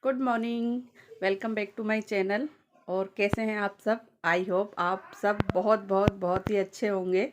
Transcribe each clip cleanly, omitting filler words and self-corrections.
Good morning. Welcome back to my channel. और कैसे हैं आप सब? आई होप आप सब बहुत बहुत बहुत ही अच्छे होंगे।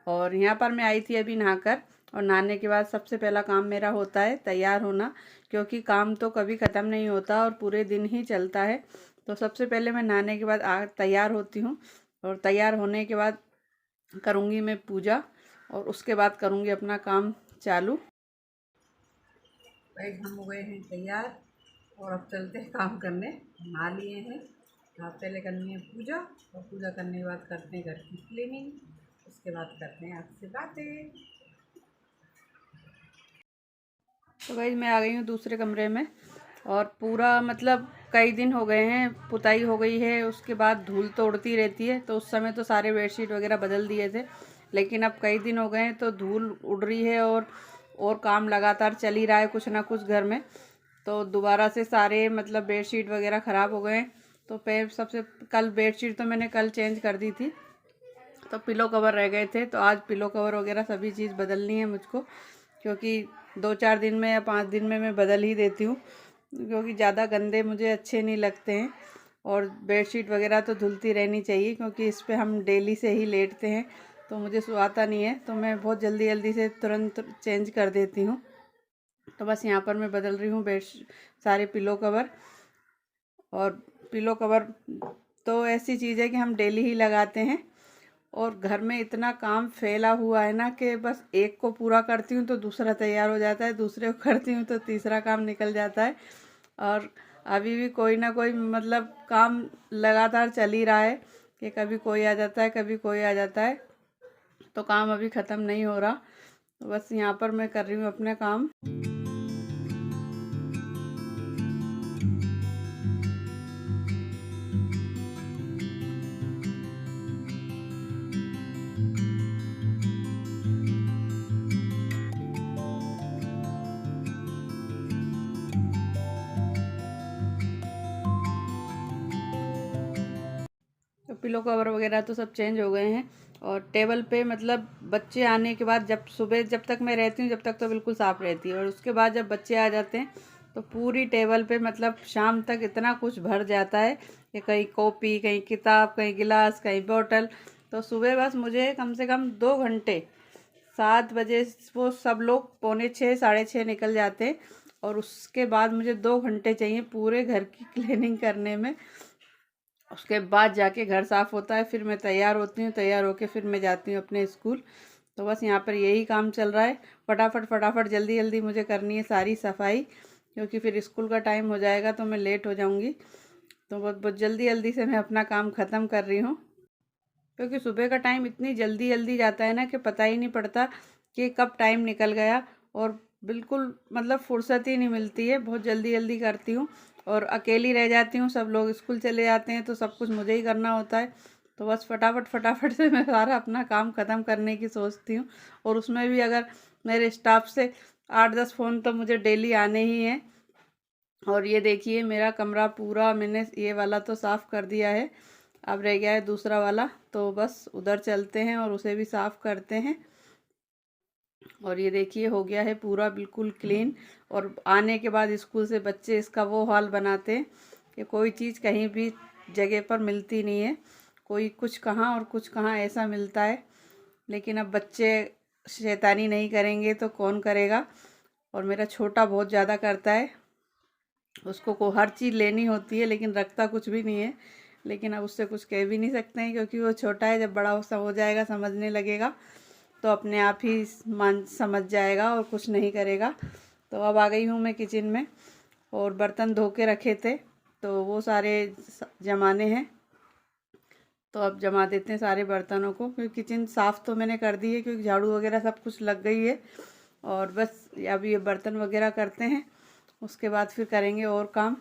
और यहाँ पर मैं आई थी अभी नहाकर, और नहाने के बाद सबसे पहला काम मेरा होता है तैयार होना, क्योंकि काम तो कभी ख़त्म नहीं होता और पूरे दिन ही चलता है। तो सबसे पहले मैं नहाने के बाद तैयार होती हूँ, और तैयार होने के बाद करूँगी मैं पूजा, और उसके बाद करूँगी अपना काम चालू। भाई हम हो गए हैं तैयार, और अब चलते हैं काम करने। नहा लिए हैं। अब पहले करनी है पूजा, और पूजा करने के बाद करते हैं घर की क्लीनिंग। उसके बाद करते हैं आपसे बातें। तो भाई मैं आ गई हूँ दूसरे कमरे में, और पूरा मतलब कई दिन हो गए हैं, पुताई हो गई है, उसके बाद धूल तो उड़ती रहती है। तो उस समय तो सारे बेडशीट वगैरह बदल दिए थे, लेकिन अब कई दिन हो गए हैं तो धूल उड़ रही है, और काम लगातार चल ही रहा है कुछ ना कुछ घर में। तो दोबारा से सारे मतलब बेडशीट वगैरह ख़राब हो गए हैं। तो फिर सबसे कल बेडशीट तो मैंने कल चेंज कर दी थी, तो पिलो कवर रह गए थे, तो आज पिलो कवर वगैरह सभी चीज़ बदलनी है मुझको, क्योंकि 2-4 दिन में या 5 दिन में मैं बदल ही देती हूँ, क्योंकि ज़्यादा गंदे मुझे अच्छे नहीं लगते हैं। और बेडशीट वगैरह तो धुलती रहनी चाहिए, क्योंकि इस पे हम डेली से ही लेटते हैं, तो मुझे सुहाता नहीं है, तो मैं बहुत जल्दी जल्दी से तुरंत चेंज कर देती हूँ। तो बस यहाँ पर मैं बदल रही हूँ बेड सारे पिलो कवर। और पिलो कवर तो ऐसी चीज़ है कि हम डेली ही लगाते हैं, और घर में इतना काम फैला हुआ है ना कि बस एक को पूरा करती हूँ तो दूसरा तैयार हो जाता है, दूसरे को करती हूँ तो तीसरा काम निकल जाता है। और अभी भी कोई ना कोई मतलब काम लगातार चल ही रहा है, कि कभी कोई आ जाता है, कभी कोई आ जाता है, तो काम अभी ख़त्म नहीं हो रहा। तो बस यहाँ पर मैं कर रही हूँ अपने काम। तो पिलो कवर वगैरह तो सब चेंज हो गए हैं। और टेबल पे मतलब बच्चे आने के बाद, जब सुबह जब तक मैं रहती हूँ जब तक तो बिल्कुल साफ़ रहती है, और उसके बाद जब बच्चे आ जाते हैं तो पूरी टेबल पे मतलब शाम तक इतना कुछ भर जाता है, कि कहीं कॉपी, कहीं किताब, कहीं गिलास, कहीं बोतल। तो सुबह बस मुझे कम से कम 2 घंटे, 7 बजे वो सब लोग 5:45 6:30 निकल जाते हैं, और उसके बाद मुझे 2 घंटे चाहिए पूरे घर की क्लीनिंग करने में। उसके बाद जाके घर साफ़ होता है, फिर मैं तैयार होती हूँ, तैयार होके फिर मैं जाती हूँ अपने स्कूल। तो बस यहाँ पर यही काम चल रहा है। फटाफट फटाफट जल्दी जल्दी मुझे करनी है सारी सफाई, क्योंकि फिर स्कूल का टाइम हो जाएगा तो मैं लेट हो जाऊँगी। तो बहुत बहुत जल्दी जल्दी से मैं अपना काम ख़त्म कर रही हूँ, क्योंकि सुबह का टाइम इतनी जल्दी जल्दी जाता है ना कि पता ही नहीं पड़ता कि कब टाइम निकल गया। और बिल्कुल मतलब फुर्सत ही नहीं मिलती है, बहुत जल्दी जल्दी करती हूँ, और अकेली रह जाती हूँ, सब लोग स्कूल चले जाते हैं तो सब कुछ मुझे ही करना होता है। तो बस फटाफट फटाफट से मैं सारा अपना काम ख़त्म करने की सोचती हूँ। और उसमें भी अगर मेरे स्टाफ से 8-10 फ़ोन तो मुझे डेली आने ही हैं। और ये देखिए मेरा कमरा पूरा मैंने ये वाला तो साफ़ कर दिया है, अब रह गया है दूसरा वाला, तो बस उधर चलते हैं और उसे भी साफ़ करते हैं। और ये देखिए हो गया है पूरा बिल्कुल क्लीन। और आने के बाद स्कूल से बच्चे इसका वो हाल बनाते हैं कि कोई चीज़ कहीं भी जगह पर मिलती नहीं है, कोई कुछ कहाँ और कुछ कहाँ ऐसा मिलता है। लेकिन अब बच्चे शैतानी नहीं करेंगे तो कौन करेगा। और मेरा छोटा बहुत ज़्यादा करता है, उसको को हर चीज़ लेनी होती है, लेकिन रखता कुछ भी नहीं है। लेकिन अब उससे कुछ कह भी नहीं सकते हैं, क्योंकि वो छोटा है, जब बड़ा हो जाएगा, समझने लगेगा, तो अपने आप ही मान समझ जाएगा और कुछ नहीं करेगा। तो अब आ गई हूँ मैं किचन में, और बर्तन धो के रखे थे तो वो सारे जमाने हैं। तो अब जमा देते हैं सारे बर्तनों को, क्योंकि किचन साफ़ तो मैंने कर दी है, क्योंकि झाड़ू वगैरह सब कुछ लग गई है। और बस अब ये बर्तन वगैरह करते हैं, उसके बाद फिर करेंगे और काम।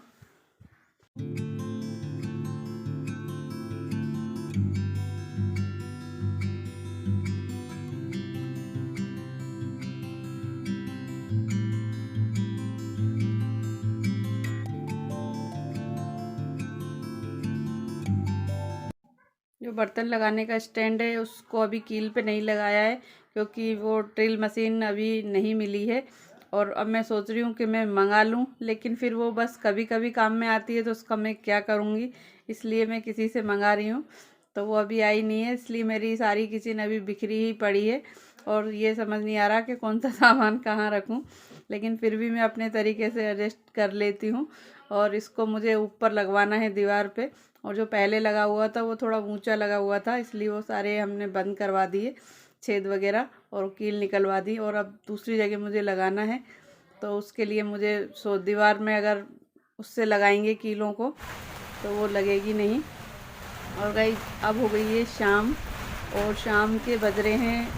जो बर्तन लगाने का स्टैंड है उसको अभी कील पे नहीं लगाया है, क्योंकि वो ड्रिल मशीन अभी नहीं मिली है, और अब मैं सोच रही हूँ कि मैं मंगा लूँ, लेकिन फिर वो बस कभी कभी काम में आती है तो उसका मैं क्या करूँगी, इसलिए मैं किसी से मंगा रही हूँ। तो वो अभी आई नहीं है, इसलिए मेरी सारी किचन अभी बिखरी ही पड़ी है और ये समझ नहीं आ रहा कि कौन सा सामान कहाँ रखूँ, लेकिन फिर भी मैं अपने तरीके से एडजस्ट कर लेती हूँ। और इसको मुझे ऊपर लगवाना है दीवार पे, और जो पहले लगा हुआ था वो थोड़ा ऊंचा लगा हुआ था, इसलिए वो सारे हमने बंद करवा दिए छेद वगैरह और कील निकलवा दी, और अब दूसरी जगह मुझे लगाना है। तो उसके लिए मुझे दीवार में अगर उससे लगाएंगे कीलों को तो वो लगेगी नहीं। और गाइस अब हो गई है शाम, और शाम के बज रहे हैं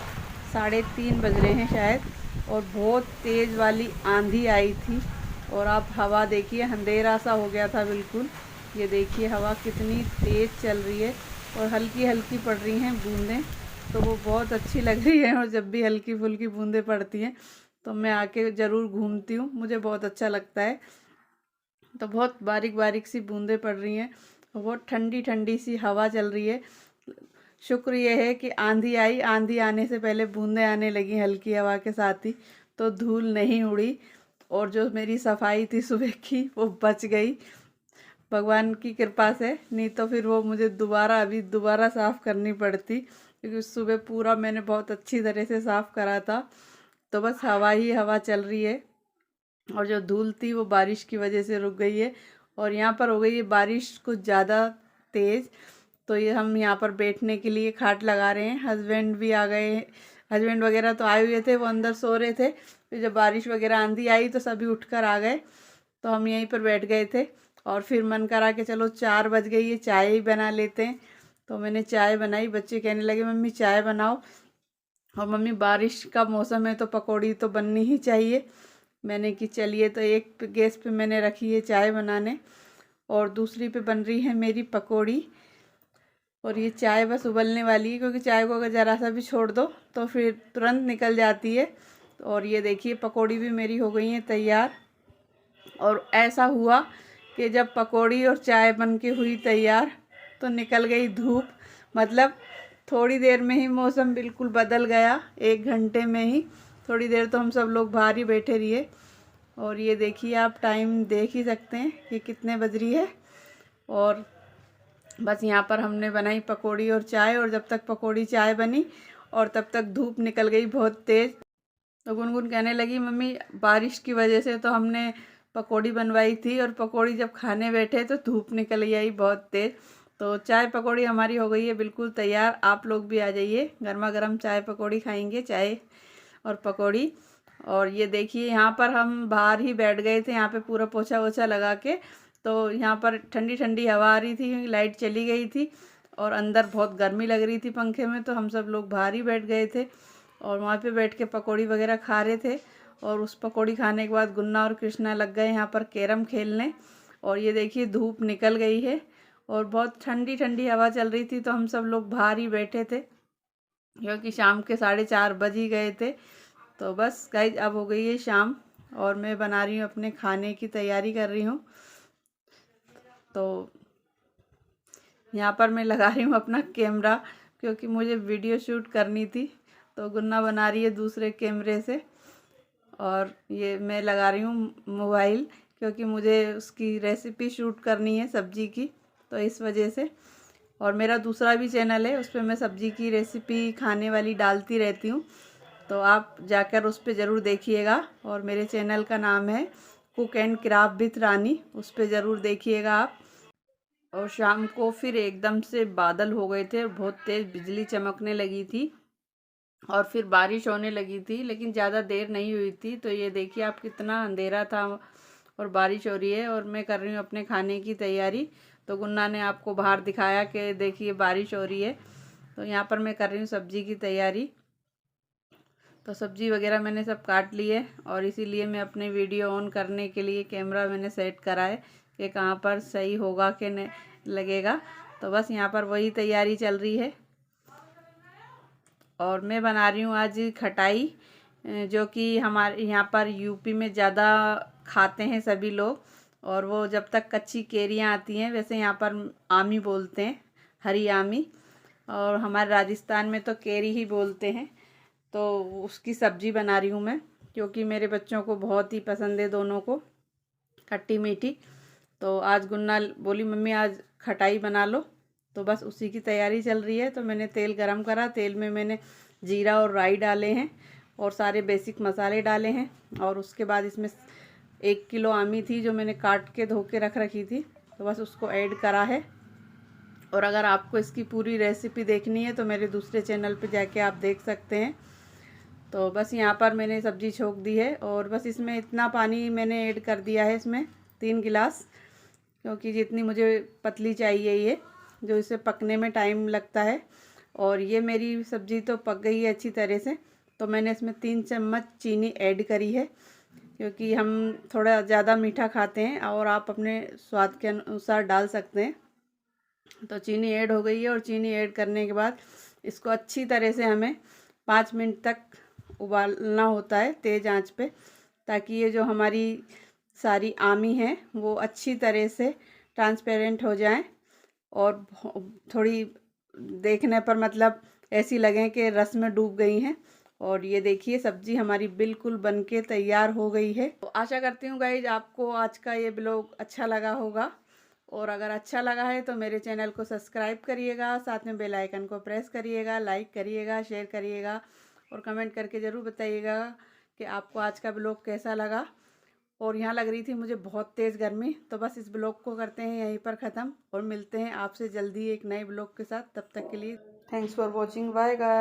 3:30 बज रहे हैं शायद, और बहुत तेज़ वाली आंधी आई थी। और आप हवा देखिए, अंधेरा सा हो गया था बिल्कुल। ये देखिए हवा कितनी तेज़ चल रही है और हल्की हल्की पड़ रही हैं बूंदें, तो वो बहुत अच्छी लग रही है। और जब भी हल्की फुल्की बूंदें पड़ती हैं तो मैं आके ज़रूर घूमती हूँ, मुझे बहुत अच्छा लगता है। तो बहुत बारीक बारीक सी बूंदें पड़ रही हैं और बहुत ठंडी ठंडी सी हवा चल रही है। शुक्र ये है कि आंधी आई, आंधी आने से पहले बूंदें आने लगी हल्की हवा के साथ ही, तो धूल नहीं उड़ी और जो मेरी सफाई थी सुबह की वो बच गई भगवान की कृपा से। नहीं तो फिर वो मुझे दोबारा साफ़ करनी पड़ती, क्योंकि सुबह पूरा मैंने बहुत अच्छी तरह से साफ़ करा था। तो बस हवा ही हवा चल रही है, और जो धूल थी वो बारिश की वजह से रुक गई है। और यहाँ पर हो गई है बारिश कुछ ज़्यादा तेज़, तो ये हम यहाँ पर बैठने के लिए खाट लगा रहे हैं। हस्बैंड भी आ गए, हस्बैंड वगैरह तो आए हुए थे, वो अंदर सो रहे थे। फिर जब बारिश वगैरह आंधी आई तो सभी उठकर आ गए, तो हम यहीं पर बैठ गए थे। और फिर मन करा कि चलो 4 बज गई है, चाय ही बना लेते हैं। तो मैंने चाय बनाई, बच्चे कहने लगे मम्मी चाय बनाओ, और मम्मी बारिश का मौसम है तो पकौड़ी तो बननी ही चाहिए। मैंने कि चलिए, तो एक गैस पे मैंने रखी है चाय बनाने और दूसरी पे बन रही है मेरी पकौड़ी। और ये चाय बस उबलने वाली है, क्योंकि चाय को अगर ज़रा सा भी छोड़ दो तो फिर तुरंत निकल जाती है। और ये देखिए पकौड़ी भी मेरी हो गई है तैयार। और ऐसा हुआ कि जब पकौड़ी और चाय बन के हुई तैयार तो निकल गई धूप, मतलब थोड़ी देर में ही मौसम बिल्कुल बदल गया, 1 घंटे में ही। थोड़ी देर तो हम सब लोग बाहर ही बैठे रहिए। और ये देखिए आप टाइम देख ही सकते हैं कि कितने बज रही है। और बस यहाँ पर हमने बनाई पकौड़ी और चाय, और जब तक पकौड़ी चाय बनी और तब तक धूप निकल गई बहुत तेज़। तो गुनगुन कहने लगी मम्मी बारिश की वजह से तो हमने पकौड़ी बनवाई थी, और पकौड़ी जब खाने बैठे तो धूप निकल आई बहुत तेज़। तो चाय पकौड़ी हमारी हो गई है बिल्कुल तैयार। आप लोग भी आ जाइए, गर्मा गर्म चाय पकौड़ी खाएंगे, चाय और पकौड़ी। और ये देखिए यहाँ पर हम बाहर ही बैठ गए थे, यहाँ पे पूरा पोछा वोछा लगा के। तो यहाँ पर ठंडी ठंडी हवा आ रही थी, लाइट चली गई थी और अंदर बहुत गर्मी लग रही थी पंखे में, तो हम सब लोग बाहर ही बैठ गए थे और वहाँ पे बैठ के पकौड़ी वगैरह खा रहे थे। और उस पकौड़ी खाने के बाद गुन्ना और कृष्णा लग गए यहाँ पर कैरम खेलने। और ये देखिए धूप निकल गई है और बहुत ठंडी ठंडी हवा चल रही थी, तो हम सब लोग बाहर ही बैठे थे, क्योंकि शाम के 4:30 बज ही गए थे। तो बस गाइज अब हो गई है शाम और मैं बना रही हूँ अपने खाने की तैयारी कर रही हूँ। तो यहाँ पर मैं लगा रही हूँ अपना कैमरा, क्योंकि मुझे वीडियो शूट करनी थी। तो गुन्ना बना रही है दूसरे कैमरे से, और ये मैं लगा रही हूँ मोबाइल, क्योंकि मुझे उसकी रेसिपी शूट करनी है सब्जी की, तो इस वजह से। और मेरा दूसरा भी चैनल है, उस पर मैं सब्जी की रेसिपी खाने वाली डालती रहती हूँ, तो आप जाकर उस पर ज़रूर देखिएगा। और मेरे चैनल का नाम है कुक एंड क्राफ्ट विथ रानी, उस पर ज़रूर देखिएगा आप। और शाम को फिर एकदम से बादल हो गए थे, बहुत तेज़ बिजली चमकने लगी थी और फिर बारिश होने लगी थी, लेकिन ज़्यादा देर नहीं हुई थी। तो ये देखिए आप कितना अंधेरा था और बारिश हो रही है, और मैं कर रही हूँ अपने खाने की तैयारी। तो गुन्ना ने आपको बाहर दिखाया कि देखिए बारिश हो रही है, तो यहाँ पर मैं कर रही हूँ सब्जी की तैयारी। तो सब्जी वगैरह मैंने सब काट ली है, और इसीलिए मैं अपने वीडियो ऑन करने के लिए कैमरा मैंने सेट करा है कि कहाँ पर सही होगा कि नहीं लगेगा। तो बस यहाँ पर वही तैयारी चल रही है। और मैं बना रही हूँ आज खटाई, जो कि हमारे यहाँ पर यूपी में ज़्यादा खाते हैं सभी लोग। और वो जब तक कच्ची केरियाँ आती हैं, वैसे यहाँ पर आमी बोलते हैं, हरी आमी, और हमारे राजस्थान में तो केरी ही बोलते हैं। तो उसकी सब्ज़ी बना रही हूँ मैं। क्योंकि मेरे बच्चों को बहुत ही पसंद है, दोनों को, खट्टी मीठी। तो आज गुन्ना बोली मम्मी आज खटाई बना लो, तो बस उसी की तैयारी चल रही है। तो मैंने तेल गरम करा, तेल में मैंने जीरा और राई डाले हैं और सारे बेसिक मसाले डाले हैं। और उसके बाद इसमें 1 किलो आमी थी जो मैंने काट के धो के रख रखी थी, तो बस उसको ऐड करा है। और अगर आपको इसकी पूरी रेसिपी देखनी है तो मेरे दूसरे चैनल पे जाके आप देख सकते हैं। तो बस यहाँ पर मैंने सब्ज़ी छोंक दी है और बस इसमें इतना पानी मैंने ऐड कर दिया है, इसमें 3 गिलास, क्योंकि जितनी मुझे पतली चाहिए ये, जो इसे पकने में टाइम लगता है। और ये मेरी सब्ज़ी तो पक गई है अच्छी तरह से। तो मैंने इसमें 3 चम्मच चीनी ऐड करी है, क्योंकि हम थोड़ा ज़्यादा मीठा खाते हैं और आप अपने स्वाद के अनुसार डाल सकते हैं। तो चीनी ऐड हो गई है और चीनी ऐड करने के बाद इसको अच्छी तरह से हमें 5 मिनट तक उबालना होता है तेज़ आंच पे, ताकि ये जो हमारी सारी आमी है वो अच्छी तरह से ट्रांसपेरेंट हो जाए और थोड़ी देखने पर मतलब ऐसी लगे कि रस में डूब गई हैं। और ये देखिए सब्ज़ी हमारी बिल्कुल बनके तैयार हो गई है। तो आशा करती हूँ गाइज आपको आज का ये ब्लॉग अच्छा लगा होगा, और अगर अच्छा लगा है तो मेरे चैनल को सब्सक्राइब करिएगा, साथ में बेल आइकन को प्रेस करिएगा, लाइक करिएगा, शेयर करिएगा और कमेंट करके ज़रूर बताइएगा कि आपको आज का ब्लॉग कैसा लगा। और यहाँ लग रही थी मुझे बहुत तेज़ गर्मी। तो बस इस ब्लॉग को करते हैं यहीं पर ख़त्म और मिलते हैं आपसे जल्दी एक नए ब्लॉग के साथ। तब तक के लिए thanks for watching, bye guys.